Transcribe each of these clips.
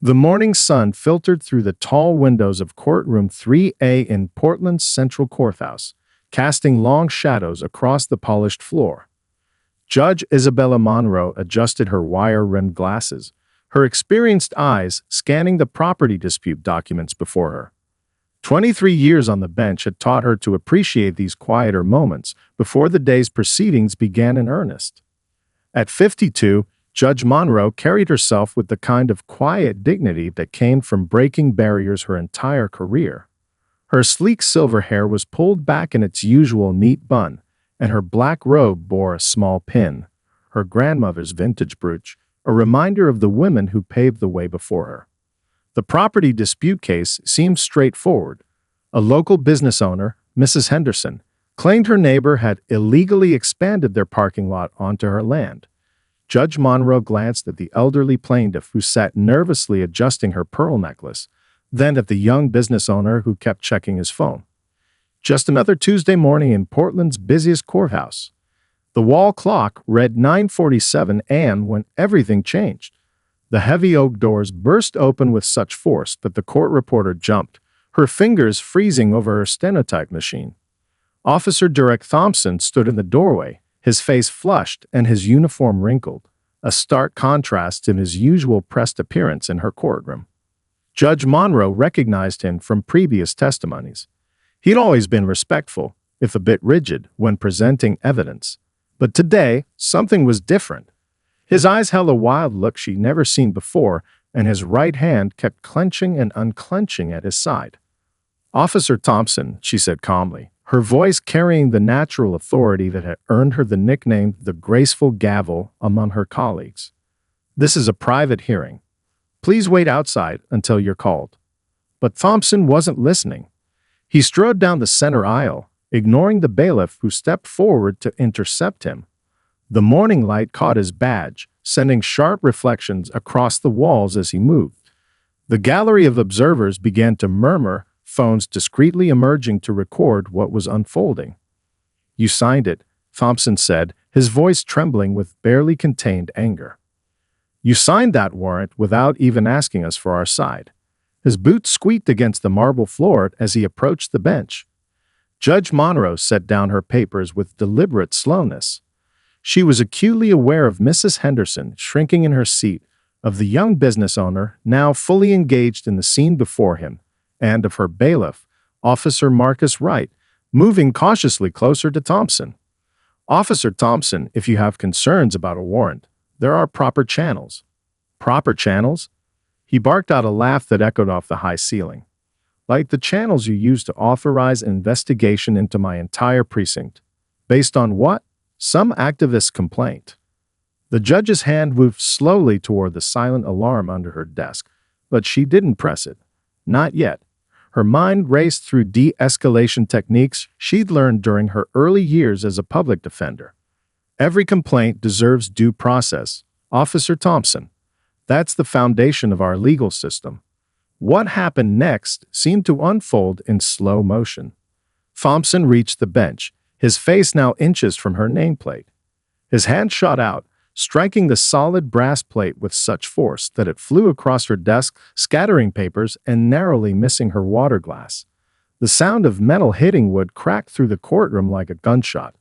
The morning sun filtered through the tall windows of Courtroom 3A in Portland's Central Courthouse, casting long shadows across the polished floor. Judge Isabella Monroe adjusted her wire-rimmed glasses, her experienced eyes scanning the property dispute documents before her. 23 years on the bench had taught her to appreciate these quieter moments before the day's proceedings began in earnest. At 52, Judge Monroe carried herself with the kind of quiet dignity that came from breaking barriers her entire career. Her sleek silver hair was pulled back in its usual neat bun, and her black robe bore a small pin, her grandmother's vintage brooch, a reminder of the women who paved the way before her. The property dispute case seemed straightforward. A local business owner, Mrs. Henderson, claimed her neighbor had illegally expanded their parking lot onto her land. Judge Monroe glanced at the elderly plaintiff who sat nervously adjusting her pearl necklace, then at the young business owner who kept checking his phone. Just another Tuesday morning in Portland's busiest courthouse. The wall clock read 9:47 a.m. when everything changed. The heavy oak doors burst open with such force that the court reporter jumped, her fingers freezing over her stenotype machine. Officer Derek Thompson stood in the doorway, his face flushed and his uniform wrinkled, a stark contrast to his usual pressed appearance in her courtroom. Judge Monroe recognized him from previous testimonies. He'd always been respectful, if a bit rigid, when presenting evidence. But today, something was different. His eyes held a wild look she'd never seen before, and his right hand kept clenching and unclenching at his side. "Officer Thompson," she said calmly, her voice carrying the natural authority that had earned her the nickname the graceful gavel among her colleagues. "This is a private hearing. Please wait outside until you're called." But Thompson wasn't listening. He strode down the center aisle, ignoring the bailiff who stepped forward to intercept him. The morning light caught his badge, sending sharp reflections across the walls as he moved. The gallery of observers began to murmur, phones discreetly emerging to record what was unfolding. "You signed it," Thompson said, his voice trembling with barely contained anger. "You signed that warrant without even asking us for our side." His boots squeaked against the marble floor as he approached the bench. Judge Monroe set down her papers with deliberate slowness. She was acutely aware of Mrs. Henderson shrinking in her seat, of the young business owner now fully engaged in the scene before him, and of her bailiff, Officer Marcus Wright, moving cautiously closer to Thompson. "Officer Thompson, if you have concerns about a warrant, there are proper channels." "Proper channels?" He barked out a laugh that echoed off the high ceiling. "Like the channels you use to authorize an investigation into my entire precinct. Based on what? Some activist complaint." The judge's hand moved slowly toward the silent alarm under her desk, but she didn't press it. Not yet. Her mind raced through de-escalation techniques she'd learned during her early years as a public defender. "Every complaint deserves due process, Officer Thompson. That's the foundation of our legal system." What happened next seemed to unfold in slow motion. Thompson reached the bench, his face now inches from her nameplate. His hand shot out, striking the solid brass plate with such force that it flew across her desk, scattering papers and narrowly missing her water glass. The sound of metal hitting wood cracked through the courtroom like a gunshot.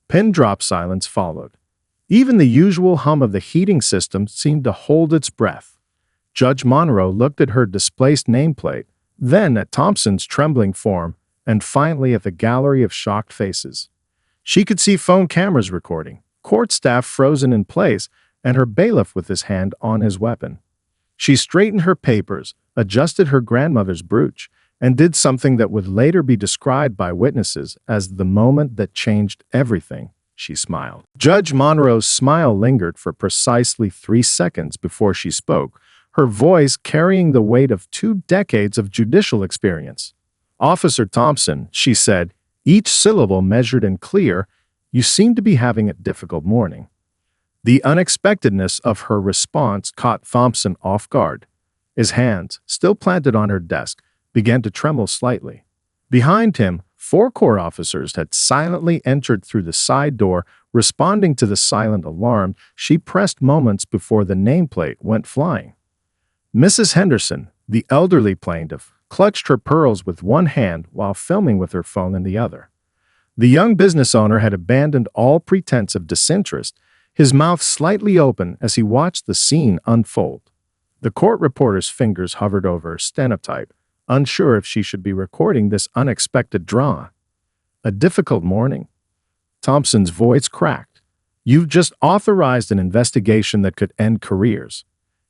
Pin-drop silence followed. Even the usual hum of the heating system seemed to hold its breath. Judge Monroe looked at her displaced nameplate, then at Thompson's trembling form, and finally at the gallery of shocked faces. She could see phone cameras recording, court staff frozen in place, and her bailiff with his hand on his weapon. She straightened her papers, adjusted her grandmother's brooch, and did something that would later be described by witnesses as the moment that changed everything. She smiled. Judge Monroe's smile lingered for precisely 3 seconds before she spoke, her voice carrying the weight of 2 decades of judicial experience. "Officer Thompson," she said, each syllable measured and clear, "you seem to be having a difficult morning." The unexpectedness of her response caught Thompson off guard. His hands, still planted on her desk, began to tremble slightly. Behind him, 4 court officers had silently entered through the side door, responding to the silent alarm she pressed moments before the nameplate went flying. Mrs. Henderson, the elderly plaintiff, clutched her pearls with one hand while filming with her phone in the other. The young business owner had abandoned all pretense of disinterest, his mouth slightly open as he watched the scene unfold. The court reporter's fingers hovered over her stenotype, unsure if she should be recording this unexpected drama. A difficult morning. Thompson's voice cracked. You've just authorized an investigation that could end careers.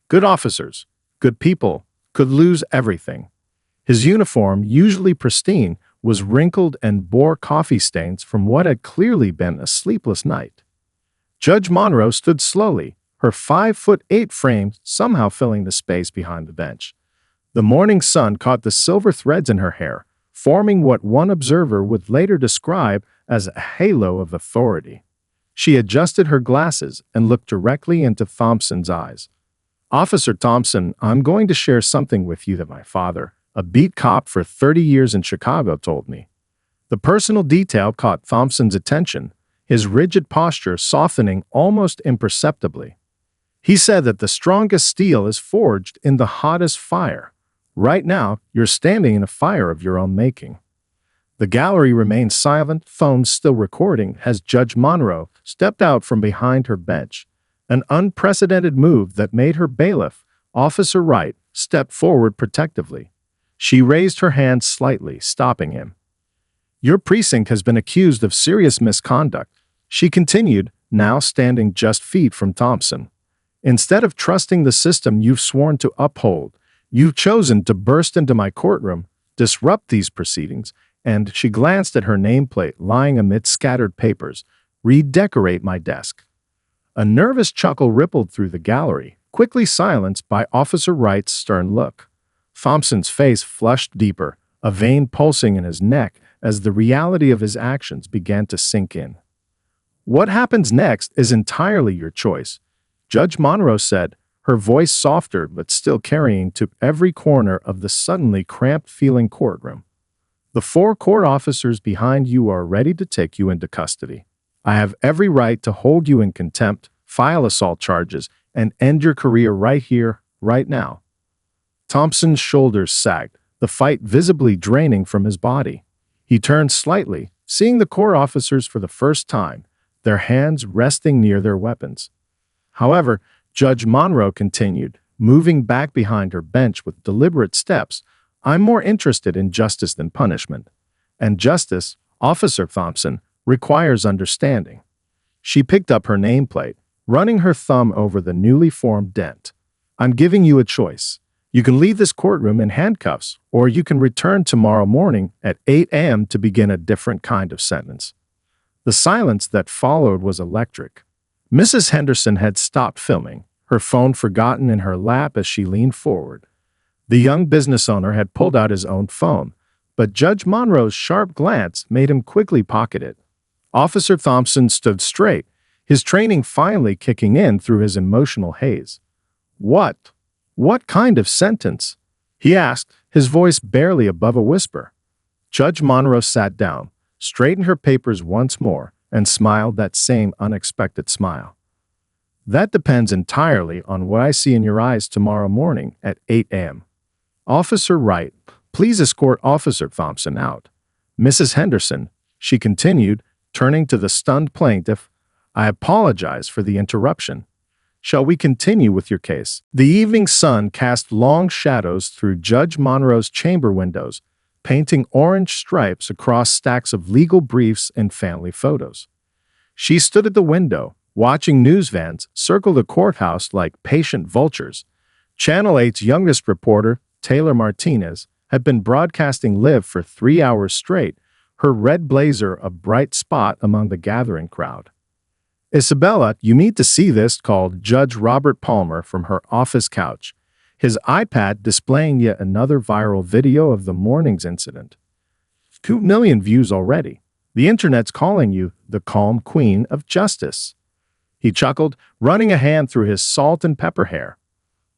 Good officers, good people, could lose everything. His uniform, usually pristine, was wrinkled and bore coffee stains from what had clearly been a sleepless night. Judge Monroe stood slowly, her 5'8" frame somehow filling the space behind the bench. The morning sun caught the silver threads in her hair, forming what one observer would later describe as a halo of authority. She adjusted her glasses and looked directly into Thompson's eyes. Officer Thompson, I'm going to share something with you that my father, a beat cop for 30 years in Chicago, told me. The personal detail caught Thompson's attention, his rigid posture softening almost imperceptibly. He said that the strongest steel is forged in the hottest fire. Right now, you're standing in a fire of your own making. The gallery remained silent, phone still recording, as Judge Monroe stepped out from behind her bench, an unprecedented move that made her bailiff, Officer Wright, step forward protectively. She raised her hand slightly, stopping him. Your precinct has been accused of serious misconduct, she continued, now standing just feet from Thompson. Instead of trusting the system you've sworn to uphold, you've chosen to burst into my courtroom, disrupt these proceedings, and she glanced at her nameplate lying amid scattered papers, redecorate my desk. A nervous chuckle rippled through the gallery, quickly silenced by Officer Wright's stern look. Thompson's face flushed deeper, a vein pulsing in his neck as the reality of his actions began to sink in. What happens next is entirely your choice, Judge Monroe said, her voice softer but still carrying to every corner of the suddenly cramped-feeling courtroom. The 4 court officers behind you are ready to take you into custody. I have every right to hold you in contempt, file assault charges, and end your career right here, right now. Thompson's shoulders sagged, the fight visibly draining from his body. He turned slightly, seeing the court officers for the first time, their hands resting near their weapons. However, Judge Monroe continued, moving back behind her bench with deliberate steps. I'm more interested in justice than punishment. And justice, Officer Thompson, requires understanding. She picked up her nameplate, running her thumb over the newly formed dent. I'm giving you a choice. You can leave this courtroom in handcuffs, or you can return tomorrow morning at 8 a.m. to begin a different kind of sentence. The silence that followed was electric. Mrs. Henderson had stopped filming, her phone forgotten in her lap as she leaned forward. The young business owner had pulled out his own phone, but Judge Monroe's sharp glance made him quickly pocket it. Officer Thompson stood straight, his training finally kicking in through his emotional haze. What kind of sentence? He asked, his voice barely above a whisper. Judge Monroe sat down, straightened her papers once more, and smiled that same unexpected smile. That depends entirely on what I see in your eyes tomorrow morning at 8 a.m. Officer Wright, please escort Officer Thompson out. Mrs. Henderson, she continued, turning to the stunned plaintiff, I apologize for the interruption. Shall we continue with your case? The evening sun cast long shadows through Judge Monroe's chamber windows, painting orange stripes across stacks of legal briefs and family photos. She stood at the window, watching news vans circle the courthouse like patient vultures. Channel 8's youngest reporter, Taylor Martinez, had been broadcasting live for 3 hours straight, her red blazer a bright spot among the gathering crowd. Isabella, you need to see this, called Judge Robert Palmer from her office couch, his iPad displaying yet another viral video of the morning's incident. 2 million views already. The internet's calling you the calm queen of justice. He chuckled, running a hand through his salt and pepper hair.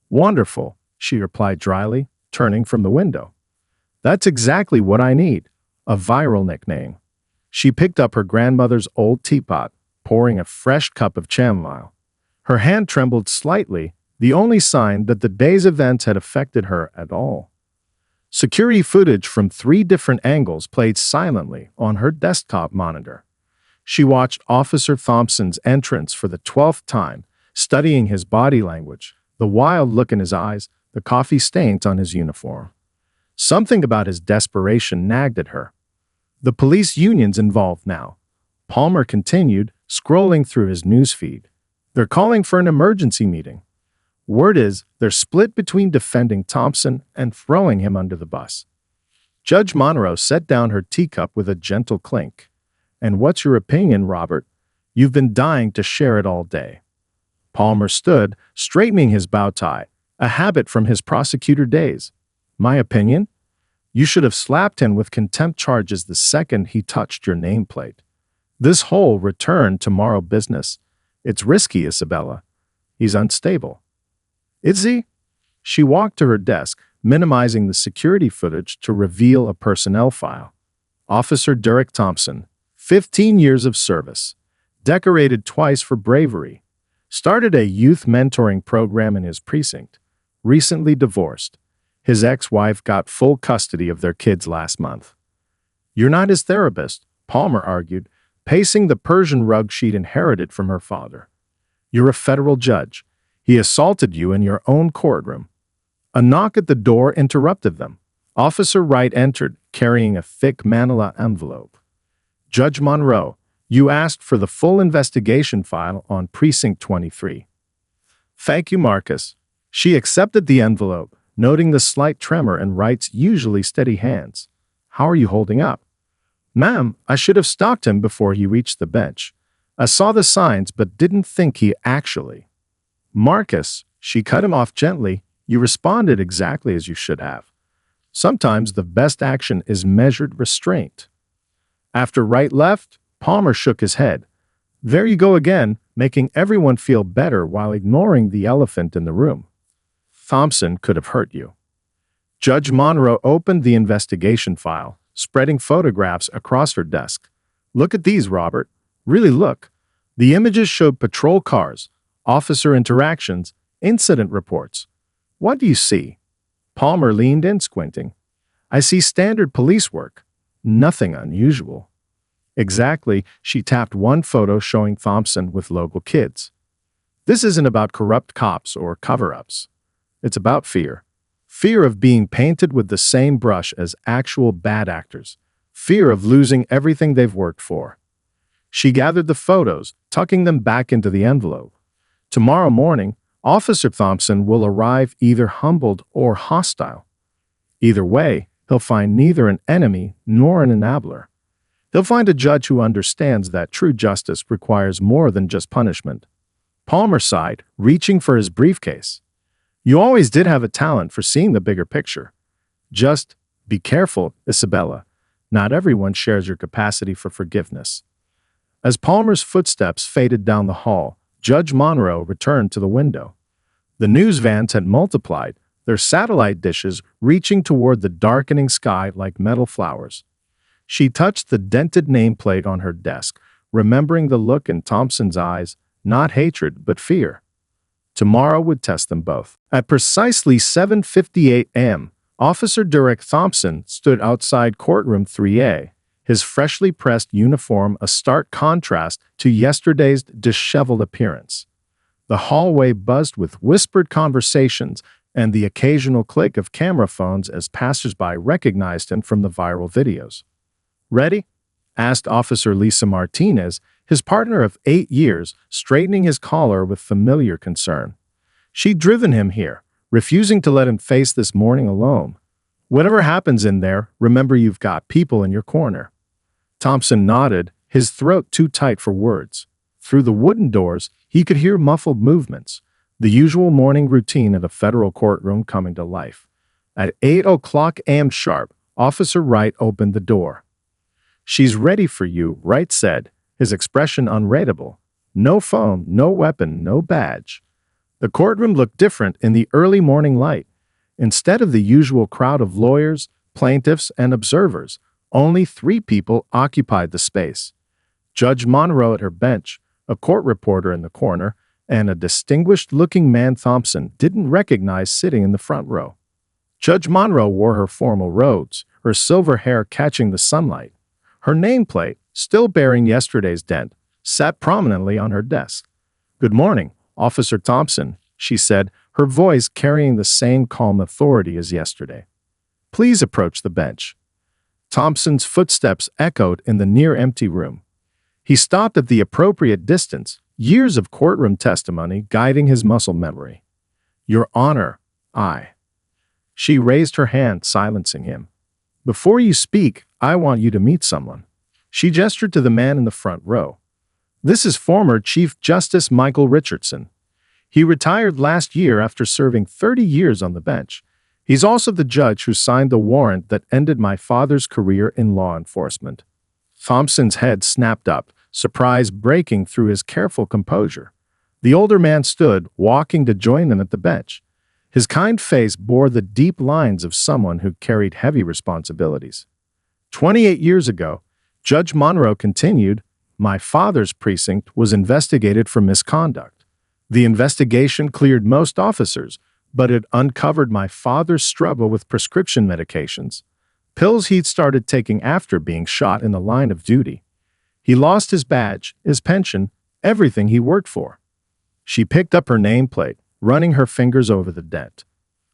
Wonderful, she replied dryly, turning from the window. That's exactly what I need, a viral nickname. She picked up her grandmother's old teapot, pouring a fresh cup of chamomile. Her hand trembled slightly, the only sign that the day's events had affected her at all. Security footage from 3 different angles played silently on her desktop monitor. She watched Officer Thompson's entrance for the 12th time, studying his body language, the wild look in his eyes, the coffee stains on his uniform. Something about his desperation nagged at her. The police union's involved now. Palmer continued, scrolling through his newsfeed. They're calling for an emergency meeting. Word is, they're split between defending Thompson and throwing him under the bus. Judge Monroe set down her teacup with a gentle clink. And what's your opinion, Robert? You've been dying to share it all day. Palmer stood, straightening his bow tie, a habit from his prosecutor days. My opinion? You should have slapped him with contempt charges the second he touched your nameplate. This whole return tomorrow business. It's risky, Isabella. He's unstable. Is he? She walked to her desk, minimizing the security footage to reveal a personnel file. Officer Derek Thompson, 15 years of service, decorated twice for bravery, started a youth mentoring program in his precinct, recently divorced. His ex-wife got full custody of their kids last month. You're not his therapist, Palmer argued, pacing the Persian rug she'd inherited from her father. You're a federal judge. He assaulted you in your own courtroom. A knock at the door interrupted them. Officer Wright entered, carrying a thick manila envelope. Judge Monroe, you asked for the full investigation file on Precinct 23. Thank you, Marcus. She accepted the envelope, noting the slight tremor in Wright's usually steady hands. How are you holding up? Ma'am, I should have stalked him before he reached the bench. I saw the signs but didn't think he actually. Marcus, she cut him off gently, you responded exactly as you should have. Sometimes the best action is measured restraint. After Wright left, Palmer shook his head. There you go again, making everyone feel better while ignoring the elephant in the room. Thompson could have hurt you. Judge Monroe opened the investigation file, spreading photographs across her desk. Look at these, Robert. Really look. The images showed patrol cars, officer interactions, incident reports. What do you see? Palmer leaned in, squinting. I see standard police work. Nothing unusual. Exactly, she tapped one photo showing Thompson with local kids. This isn't about corrupt cops or cover-ups. It's about fear. Fear of being painted with the same brush as actual bad actors. Fear of losing everything they've worked for. She gathered the photos, tucking them back into the envelope. Tomorrow morning, Officer Thompson will arrive either humbled or hostile. Either way, he'll find neither an enemy nor an enabler. He'll find a judge who understands that true justice requires more than just punishment. Palmer sighed, reaching for his briefcase. You always did have a talent for seeing the bigger picture. Just be careful, Isabella. Not everyone shares your capacity for forgiveness. As Palmer's footsteps faded down the hall, Judge Monroe returned to the window. The news vans had multiplied, their satellite dishes reaching toward the darkening sky like metal flowers. She touched the dented nameplate on her desk, remembering the look in Thompson's eyes, not hatred but fear. Tomorrow would test them both. At precisely 7:58 a.m., Officer Derek Thompson stood outside Courtroom 3A, his freshly pressed uniform a stark contrast to yesterday's disheveled appearance. The hallway buzzed with whispered conversations and the occasional click of camera phones as passersby recognized him from the viral videos. Ready? Asked Officer Lisa Martinez, his partner of 8 years, straightening his collar with familiar concern. She'd driven him here, refusing to let him face this morning alone. Whatever happens in there, remember you've got people in your corner. Thompson nodded, his throat too tight for words. Through the wooden doors, he could hear muffled movements, the usual morning routine at a federal courtroom coming to life. At 8:00 a.m. sharp, Officer Wright opened the door. She's ready for you, Wright said, his expression unreadable. No phone, no weapon, no badge. The courtroom looked different in the early morning light. Instead of the usual crowd of lawyers, plaintiffs, and observers, only 3 people occupied the space. Judge Monroe at her bench, a court reporter in the corner, and a distinguished-looking man Thompson didn't recognize sitting in the front row. Judge Monroe wore her formal robes, her silver hair catching the sunlight. Her nameplate, still bearing yesterday's dent, sat prominently on her desk. "Good morning, Officer Thompson," she said, her voice carrying the same calm authority as yesterday. "Please approach the bench." Thompson's footsteps echoed in the near-empty room. He stopped at the appropriate distance, years of courtroom testimony guiding his muscle memory. "Your Honor, I." She raised her hand, silencing him. "Before you speak, I want you to meet someone." She gestured to the man in the front row. "This is former Chief Justice Michael Richardson. He retired last year after serving 30 years on the bench. He's also the judge who signed the warrant that ended my father's career in law enforcement." Thompson's head snapped up, surprise breaking through his careful composure. The older man stood, walking to join them at the bench. His kind face bore the deep lines of someone who carried heavy responsibilities. 28 years ago, Judge Monroe continued, "My father's precinct was investigated for misconduct. The investigation cleared most officers, but it uncovered my father's struggle with prescription medications, pills he'd started taking after being shot in the line of duty. He lost his badge, his pension, everything he worked for." She picked up her nameplate, running her fingers over the dent.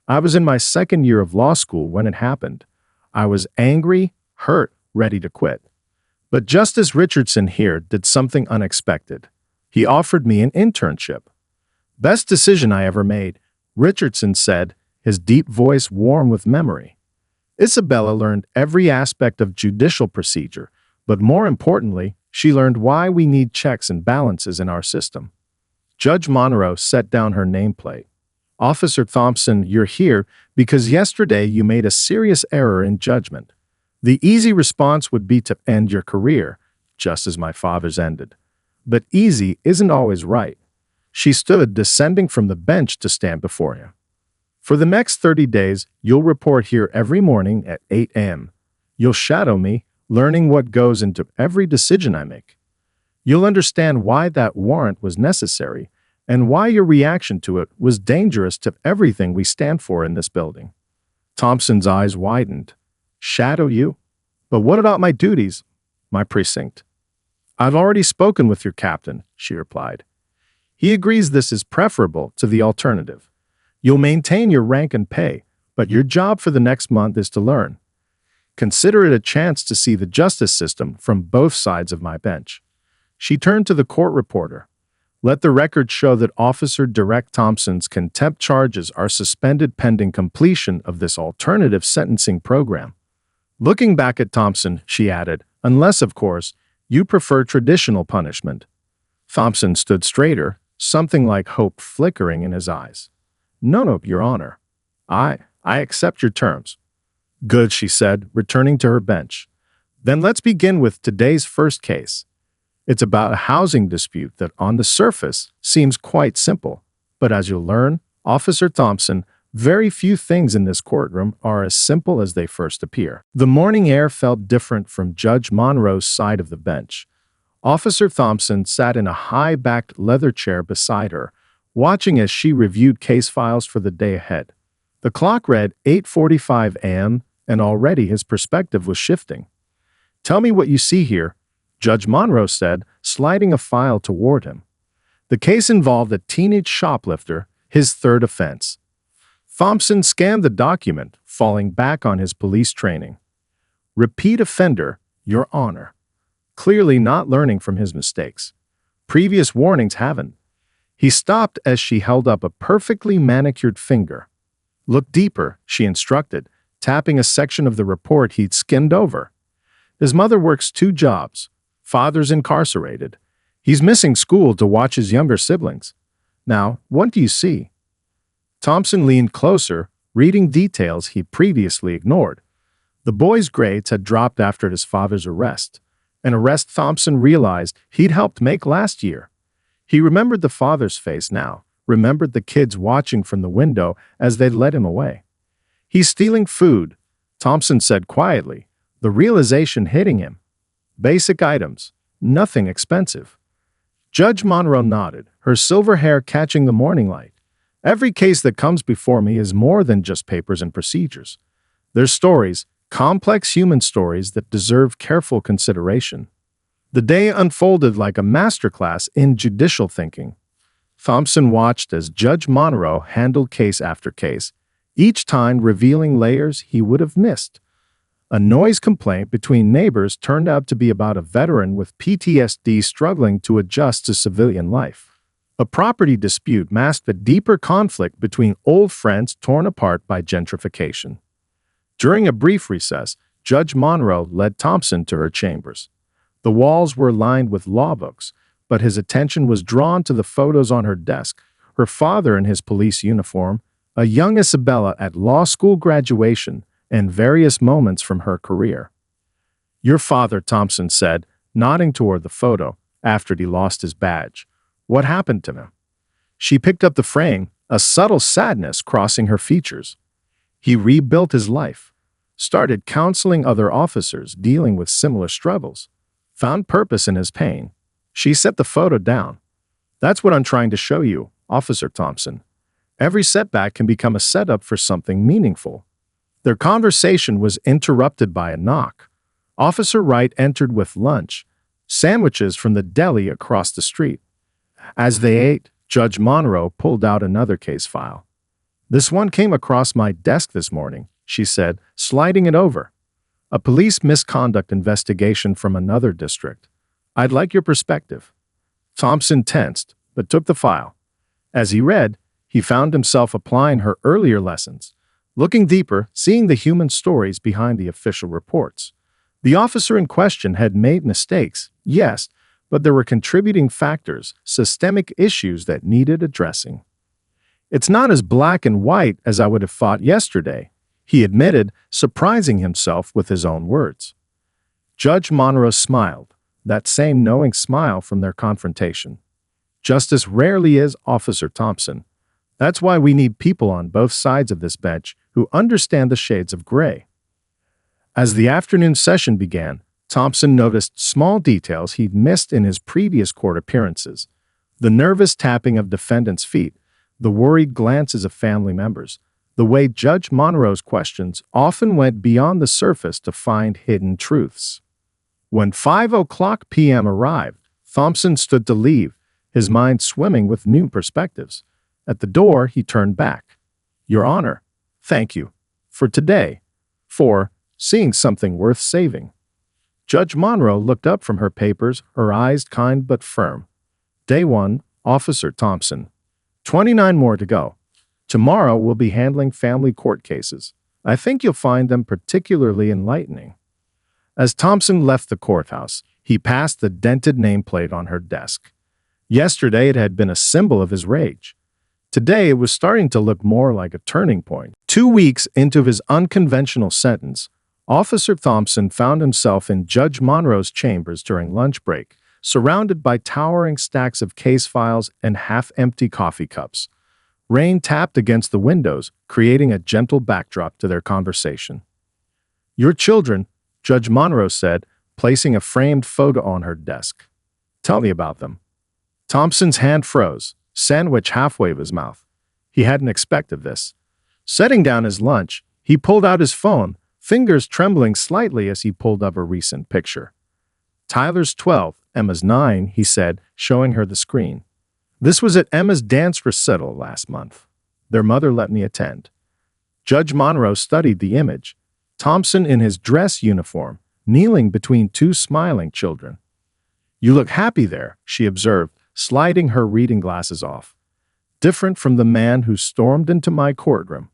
"I was in my second year of law school when it happened. I was angry, hurt, ready to quit. But Justice Richardson here did something unexpected. He offered me an internship. Best decision I ever made," Richardson said, his deep voice warm with memory. "Isabella learned every aspect of judicial procedure, but more importantly, she learned why we need checks and balances in our system." Judge Monroe set down her nameplate. "Officer Thompson, you're here because yesterday you made a serious error in judgment. The easy response would be to end your career, just as my father's ended. But easy isn't always right." She stood, descending from the bench to stand before him. "For the next 30 days, you'll report here every morning at 8 a.m. You'll shadow me, learning what goes into every decision I make. You'll understand why that warrant was necessary and why your reaction to it was dangerous to everything we stand for in this building." Thompson's eyes widened. "Shadow you? But what about my duties, my precinct?" "I've already spoken with your captain," she replied. "He agrees this is preferable to the alternative. You'll maintain your rank and pay, but your job for the next month is to learn. Consider it a chance to see the justice system from both sides of my bench." She turned to the court reporter. "Let the record show that Officer Direct Thompson's contempt charges are suspended pending completion of this alternative sentencing program." Looking back at Thompson, she added, "Unless, of course, you prefer traditional punishment." Thompson stood straighter, something like hope flickering in his eyes. No, Your Honor. I accept your terms." "Good," she said, returning to her bench. "Then let's begin with today's first case. It's about a housing dispute that on the surface seems quite simple. But as you'll learn, Officer Thompson, very few things in this courtroom are as simple as they first appear." The morning air felt different from Judge Monroe's side of the bench. Officer Thompson sat in a high-backed leather chair beside her, watching as she reviewed case files for the day ahead. The clock read 8:45 a.m., and already his perspective was shifting. "Tell me what you see here," Judge Monroe said, sliding a file toward him. The case involved a teenage shoplifter, his third offense. Thompson scanned the document, falling back on his police training. "Repeat offender, Your Honor." Clearly not learning from his mistakes. Previous warnings haven't. He stopped as she held up a perfectly manicured finger. "Look deeper," she instructed, tapping a section of the report he'd skimmed over. "His mother works 2 jobs. Father's incarcerated. He's missing school to watch his younger siblings. Now, what do you see?" Thompson leaned closer, reading details he previously ignored. The boy's grades had dropped after his father's arrest, an arrest Thompson realized he'd helped make last year. He remembered the father's face now, remembered the kids watching from the window as they'd led him away. "He's stealing food," Thompson said quietly, the realization hitting him. "Basic items, nothing expensive." Judge Monroe nodded, her silver hair catching the morning light. Every case that comes before me is more than just papers and procedures. They're stories, complex human stories that deserve careful consideration. The day unfolded like a masterclass in judicial thinking. Thompson watched as Judge Monroe handled case after case, each time revealing layers he would have missed. A noise complaint between neighbors turned out to be about a veteran with PTSD struggling to adjust to civilian life. A property dispute masked a deeper conflict between old friends torn apart by gentrification. During a brief recess, Judge Monroe led Thompson to her chambers. The walls were lined with law books, but his attention was drawn to the photos on her desk, her father in his police uniform, a young Isabella at law school graduation, and various moments from her career. "Your father," Thompson said, nodding toward the photo, after he lost his badge. "What happened to him?" She picked up the frame, a subtle sadness crossing her features. "He rebuilt his life, started counseling other officers dealing with similar struggles, found purpose in his pain." She set the photo down. "That's what I'm trying to show you, Officer Thompson. Every setback can become a setup for something meaningful." Their conversation was interrupted by a knock. Officer Wright entered with lunch, sandwiches from the deli across the street. As they ate, Judge Monroe pulled out another case file. "This one came across my desk this morning," she said, sliding it over. "A police misconduct investigation from another district. I'd like your perspective." Thompson tensed, but took the file. As he read, he found himself applying her earlier lessons, looking deeper, seeing the human stories behind the official reports. The officer in question had made mistakes, yes, but there were contributing factors, systemic issues that needed addressing. "It's not as black and white as I would have thought yesterday," he admitted, surprising himself with his own words. Judge Monroe smiled, that same knowing smile from their confrontation. "Justice rarely is, Officer Thompson. That's why we need people on both sides of this bench who understand the shades of gray." As the afternoon session began, Thompson noticed small details he'd missed in his previous court appearances. The nervous tapping of defendants' feet, the worried glances of family members, the way Judge Monroe's questions often went beyond the surface to find hidden truths. When 5:00 p.m. arrived, Thompson stood to leave, his mind swimming with new perspectives. At the door, he turned back. "Your Honor, thank you. For today. For seeing something worth saving." Judge Monroe looked up from her papers, her eyes kind but firm. "Day 1, Officer Thompson. 29 more to go. Tomorrow we'll be handling family court cases. I think you'll find them particularly enlightening." As Thompson left the courthouse, he passed the dented nameplate on her desk. Yesterday it had been a symbol of his rage. Today it was starting to look more like a turning point. 2 weeks into his unconventional sentence, Officer Thompson found himself in Judge Monroe's chambers during lunch break, surrounded by towering stacks of case files and half-empty coffee cups. Rain tapped against the windows, creating a gentle backdrop to their conversation. "Your children," Judge Monroe said, placing a framed photo on her desk. "Tell me about them." Thompson's hand froze, sandwich halfway of his mouth. He hadn't expected this. Setting down his lunch, he pulled out his phone, fingers trembling slightly as he pulled up a recent picture. "Tyler's 12, Emma's 9, he said, showing her the screen. "This was at Emma's dance recital last month. Their mother let me attend." Judge Monroe studied the image. Thompson in his dress uniform, kneeling between two smiling children. "You look happy there," she observed, sliding her reading glasses off. "Different from the man who stormed into my courtroom."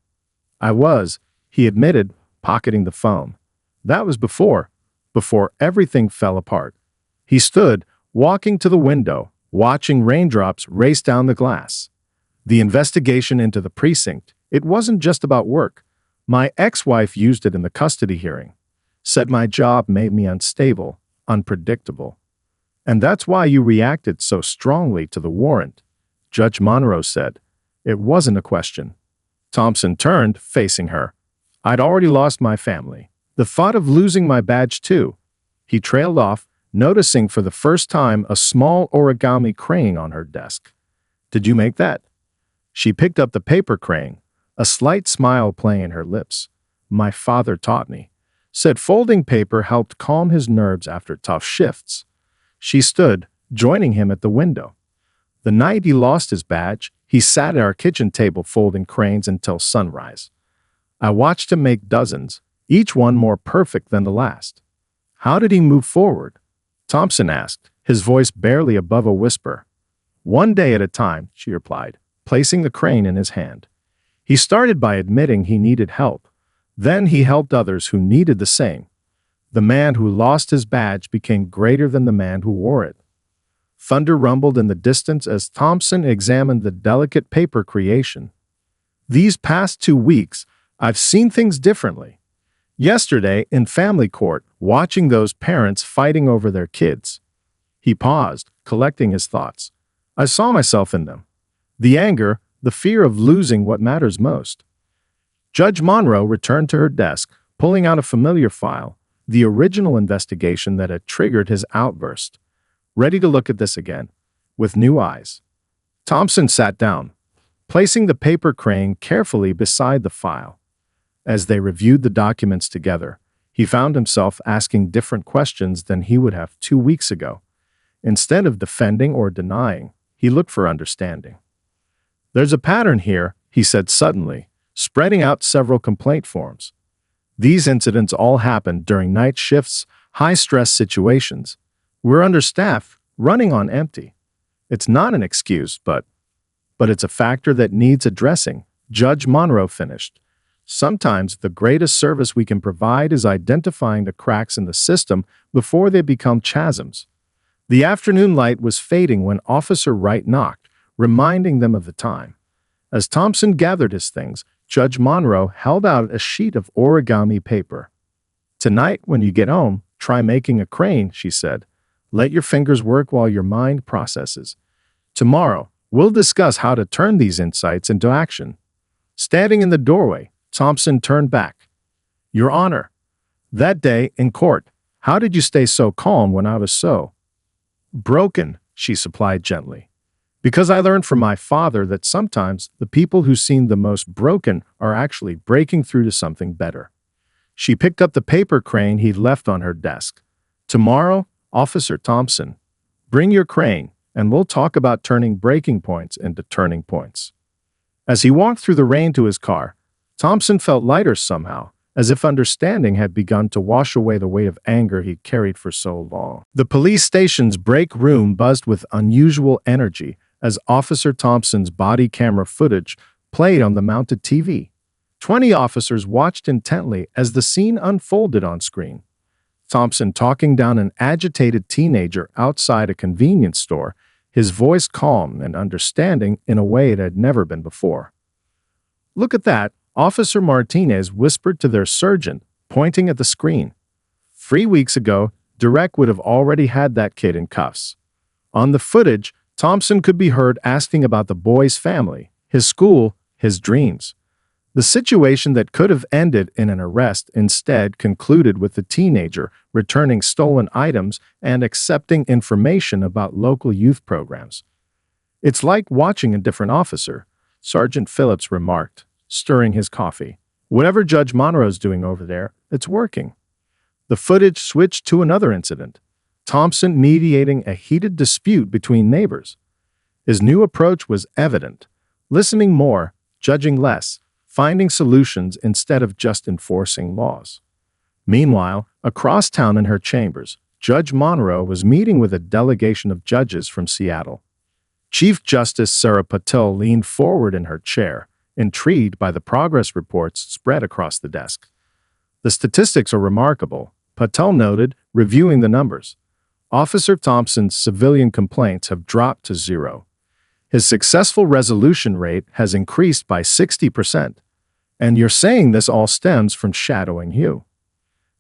"I was," he admitted, pocketing the phone. "That was before everything fell apart." He stood, walking to the window, watching raindrops race down the glass. "The investigation into the precinct, it wasn't just about work. My ex-wife used it in the custody hearing. Said my job made me unstable, unpredictable. And that's why you reacted so strongly to the warrant," Judge Monroe said. "It wasn't a question." Thompson turned, facing her. "I'd already lost my family. The thought of losing my badge too." He trailed off, noticing for the first time a small origami crane on her desk. "Did you make that?" She picked up the paper crane, a slight smile playing in her lips. "My father taught me," said folding paper helped calm his nerves after tough shifts. She stood, joining him at the window. The night he lost his badge, he sat at our kitchen table folding cranes until sunrise. I watched him make dozens, each one more perfect than the last. "How did he move forward?" Thompson asked, his voice barely above a whisper. "One day at a time," she replied, placing the crane in his hand. "He started by admitting he needed help. Then he helped others who needed the same. The man who lost his badge became greater than the man who wore it." Thunder rumbled in the distance as Thompson examined the delicate paper creation. "These past 2 weeks, I've seen things differently. Yesterday, in family court, watching those parents fighting over their kids." He paused, collecting his thoughts. "I saw myself in them. The anger, the fear of losing what matters most." Judge Monroe returned to her desk, pulling out a familiar file, the original investigation that had triggered his outburst. Ready to look at this again, with new eyes. Thompson sat down, placing the paper crane carefully beside the file. As they reviewed the documents together, he found himself asking different questions than he would have 2 weeks ago. Instead of defending or denying, he looked for understanding. "There's a pattern here," he said suddenly, spreading out several complaint forms. "These incidents all happened during night shifts, high-stress situations. We're understaffed, running on empty. It's not an excuse, but it's a factor that needs addressing," Judge Monroe finished. "Sometimes the greatest service we can provide is identifying the cracks in the system before they become chasms." The afternoon light was fading when Officer Wright knocked, reminding them of the time. As Thompson gathered his things, Judge Monroe held out a sheet of origami paper. "Tonight, when you get home, try making a crane," she said. "Let your fingers work while your mind processes. Tomorrow, we'll discuss how to turn these insights into action." Standing in the doorway, Thompson turned back. "Your Honor, that day in court, how did you stay so calm when I was so broken?" she supplied gently. "Because I learned from my father that sometimes the people who seem the most broken are actually breaking through to something better." She picked up the paper crane he'd left on her desk. "Tomorrow, Officer Thompson, bring your crane, and we'll talk about turning breaking points into turning points." As he walked through the rain to his car, Thompson felt lighter somehow, as if understanding had begun to wash away the weight of anger he'd carried for so long. The police station's break room buzzed with unusual energy as Officer Thompson's body camera footage played on the mounted TV. 20 officers watched intently as the scene unfolded on screen. Thompson talking down an agitated teenager outside a convenience store, his voice calm and understanding in a way it had never been before. "Look at that," Officer Martinez whispered to their sergeant, pointing at the screen. 3 weeks ago, Direct would have already had that kid in cuffs. On the footage, Thompson could be heard asking about the boy's family, his school, his dreams. The situation that could have ended in an arrest instead concluded with the teenager returning stolen items and accepting information about local youth programs. "It's like watching a different officer," Sergeant Phillips remarked, stirring his coffee. "Whatever Judge Monroe's doing over there, it's working." The footage switched to another incident, Thompson mediating a heated dispute between neighbors. His new approach was evident, listening more, judging less, finding solutions instead of just enforcing laws. Meanwhile, across town in her chambers, Judge Monroe was meeting with a delegation of judges from Seattle. Chief Justice Sarah Patel leaned forward in her chair, intrigued by the progress reports spread across the desk. "The statistics are remarkable," Patel noted, reviewing the numbers. "Officer Thompson's civilian complaints have dropped to 0. His successful resolution rate has increased by 60%. And you're saying this all stems from shadowing you."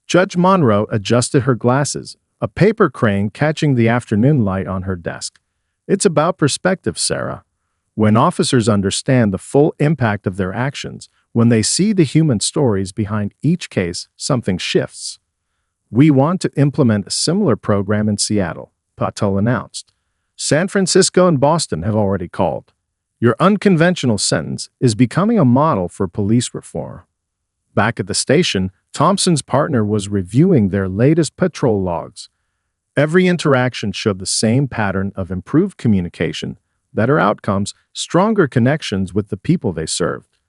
Judge Monroe adjusted her glasses, a paper crane catching the afternoon light on her desk. "It's about perspective, Sarah. When officers understand the full impact of their actions, when they see the human stories behind each case, something shifts. We want to implement a similar program in Seattle, Patel announced. San Francisco and Boston have already called. Your unconventional sentence is becoming a model for police reform. Back at the station, Thompson's partner was reviewing their latest patrol logs. Every interaction showed the same pattern of improved communication, better outcomes, stronger connections with the people they served.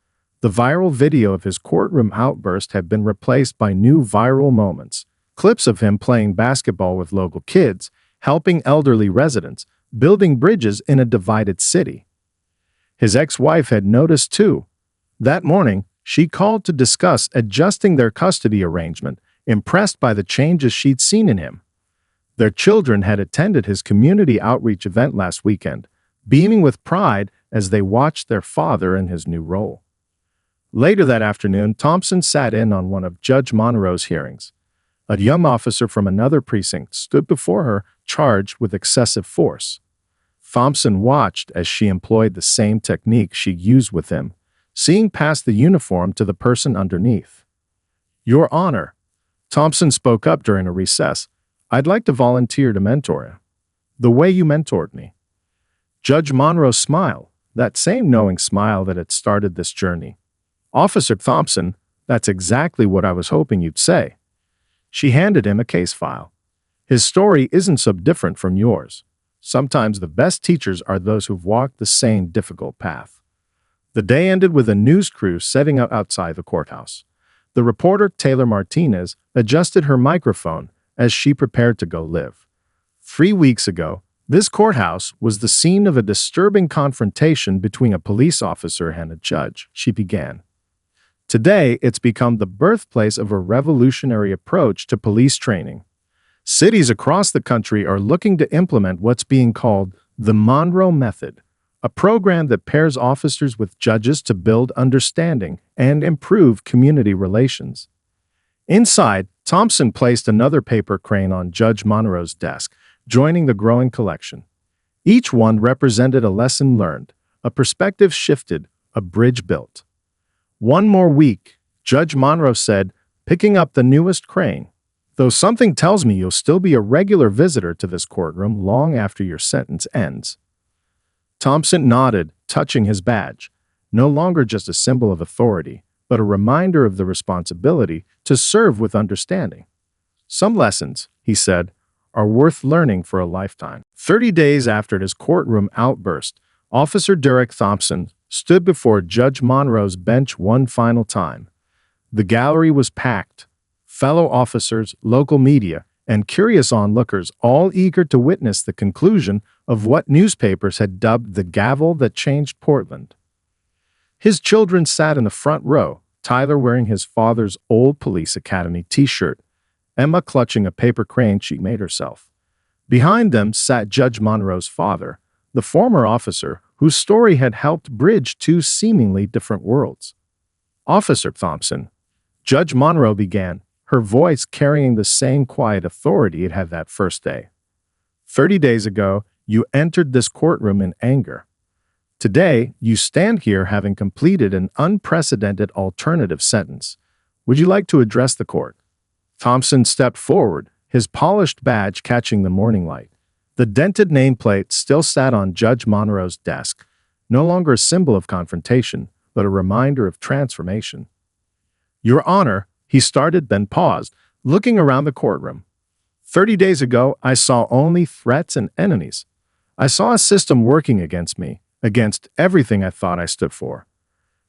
The viral video of his courtroom outburst had been replaced by new viral moments, clips of him playing basketball with local kids, helping elderly residents, building bridges in a divided city. His ex-wife had noticed too. That morning, she called to discuss adjusting their custody arrangement, impressed by the changes she'd seen in him. Their children had attended his community outreach event last weekend, beaming with pride as they watched their father in his new role. Later that afternoon, Thompson sat in on one of Judge Monroe's hearings. A young officer from another precinct stood before her, charged with excessive force. Thompson watched as she employed the same technique she used with him, seeing past the uniform to the person underneath. "Your Honor," Thompson spoke up during a recess, "I'd like to volunteer to mentor you. The way you mentored me." Judge Monroe smiled, that same knowing smile that had started this journey. "Officer Thompson, that's exactly what I was hoping you'd say." She handed him a case file. "His story isn't so different from yours. Sometimes the best teachers are those who've walked the same difficult path." The day ended with a news crew setting up outside the courthouse. The reporter, Taylor Martinez, adjusted her microphone as she prepared to go live. 3 weeks ago, this courthouse was the scene of a disturbing confrontation between a police officer and a judge, she began. Today, it's become the birthplace of a revolutionary approach to police training. Cities across the country are looking to implement what's being called the Monroe Method, a program that pairs officers with judges to build understanding and improve community relations. Inside, Thompson placed another paper crane on Judge Monroe's desk, joining the growing collection. Each one represented a lesson learned, a perspective shifted, a bridge built. "One more week," Judge Monroe said, picking up the newest crane. "Though something tells me you'll still be a regular visitor to this courtroom long after your sentence ends." Thompson nodded, touching his badge, no longer just a symbol of authority, but a reminder of the responsibility to serve with understanding. "Some lessons," he said, "are worth learning for a lifetime." 30 days after his courtroom outburst, Officer Derek Thompson stood before Judge Monroe's bench one final time. The gallery was packed. Fellow officers, local media, and curious onlookers all eager to witness the conclusion of what newspapers had dubbed the gavel that changed Portland. His children sat in the front row, Tyler wearing his father's old police academy t-shirt, Emma clutching a paper crane she made herself. Behind them sat Judge Monroe's father, the former officer whose story had helped bridge two seemingly different worlds. "Officer Thompson," Judge Monroe began, her voice carrying the same quiet authority it had that first day. 30 days ago, you entered this courtroom in anger. Today, you stand here having completed an unprecedented alternative sentence. Would you like to address the court?" Thompson stepped forward, his polished badge catching the morning light. The dented nameplate still sat on Judge Monroe's desk, no longer a symbol of confrontation, but a reminder of transformation. "Your Honor," he started, then paused, looking around the courtroom. 30 days ago, I saw only threats and enemies. I saw a system working against me, against everything I thought I stood for."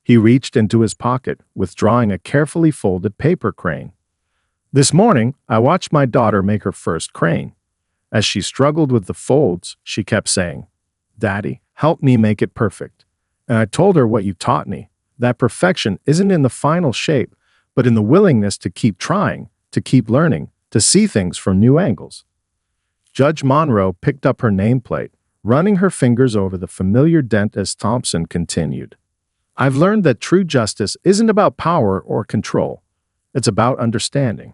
He reached into his pocket, withdrawing a carefully folded paper crane. "This morning, I watched my daughter make her first crane. As she struggled with the folds, she kept saying, 'Daddy, help me make it perfect.' And I told her what you taught me, that perfection isn't in the final shape, but in the willingness to keep trying, to keep learning, to see things from new angles." Judge Monroe picked up her nameplate, running her fingers over the familiar dent as Thompson continued. "I've learned that true justice isn't about power or control. It's about understanding.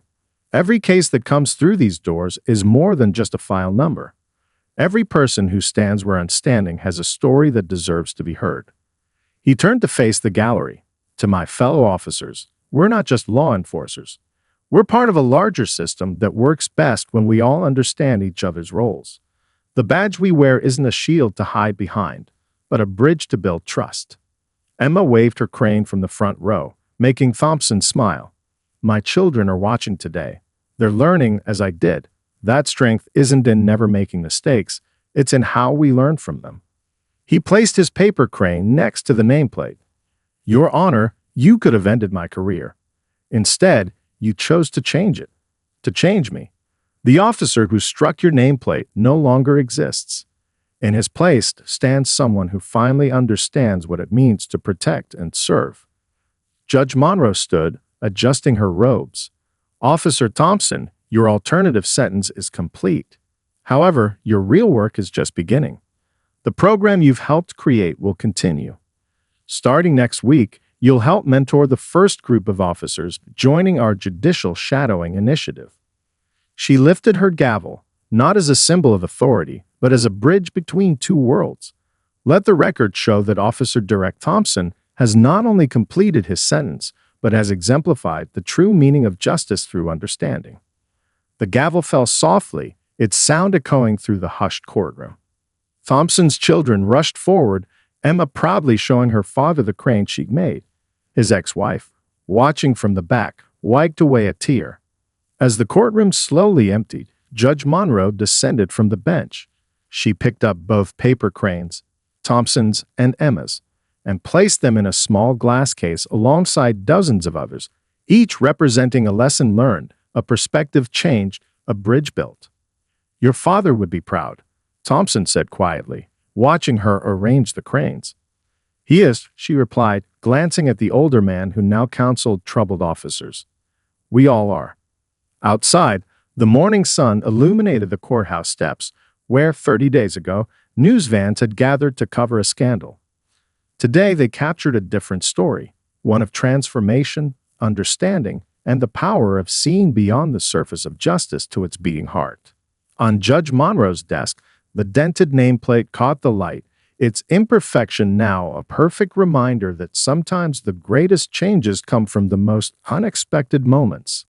Every case that comes through these doors is more than just a file number. Every person who stands where I'm standing has a story that deserves to be heard." He turned to face the gallery. "To my fellow officers, we're not just law enforcers. We're part of a larger system that works best when we all understand each other's roles. The badge we wear isn't a shield to hide behind, but a bridge to build trust. Emma waved her crane from the front row, making Thompson smile. My children are watching today. They're learning as I did. That strength isn't in never making mistakes, it's in how we learn from them. He placed his paper crane next to the nameplate. Your Honor, you could have ended my career. Instead, you chose to change it. To change me. The officer who struck your nameplate no longer exists. In his place stands someone who finally understands what it means to protect and serve. Judge Monroe stood, adjusting her robes. Officer Thompson, your alternative sentence is complete. However, your real work is just beginning. The program you've helped create will continue. Starting next week, you'll help mentor the first group of officers joining our judicial shadowing initiative. She lifted her gavel, not as a symbol of authority, but as a bridge between two worlds. Let the record show that Officer Derek Thompson has not only completed his sentence, but has exemplified the true meaning of justice through understanding. The gavel fell softly, its sound echoing through the hushed courtroom. Thompson's children rushed forward, Emma proudly showing her father the crane she'd made. His ex-wife, watching from the back, wiped away a tear. As the courtroom slowly emptied, Judge Monroe descended from the bench. She picked up both paper cranes, Thompson's and Emma's, and placed them in a small glass case alongside dozens of others, each representing a lesson learned, a perspective changed, a bridge built. Your father would be proud, Thompson said quietly, watching her arrange the cranes. He is, she replied, glancing at the older man who now counseled troubled officers. We all are. Outside, the morning sun illuminated the courthouse steps, where 30 days ago, news vans had gathered to cover a scandal. Today, they captured a different story, one of transformation, understanding, and the power of seeing beyond the surface of justice to its beating heart. On Judge Monroe's desk, the dented nameplate caught the light, its imperfection now a perfect reminder that sometimes the greatest changes come from the most unexpected moments.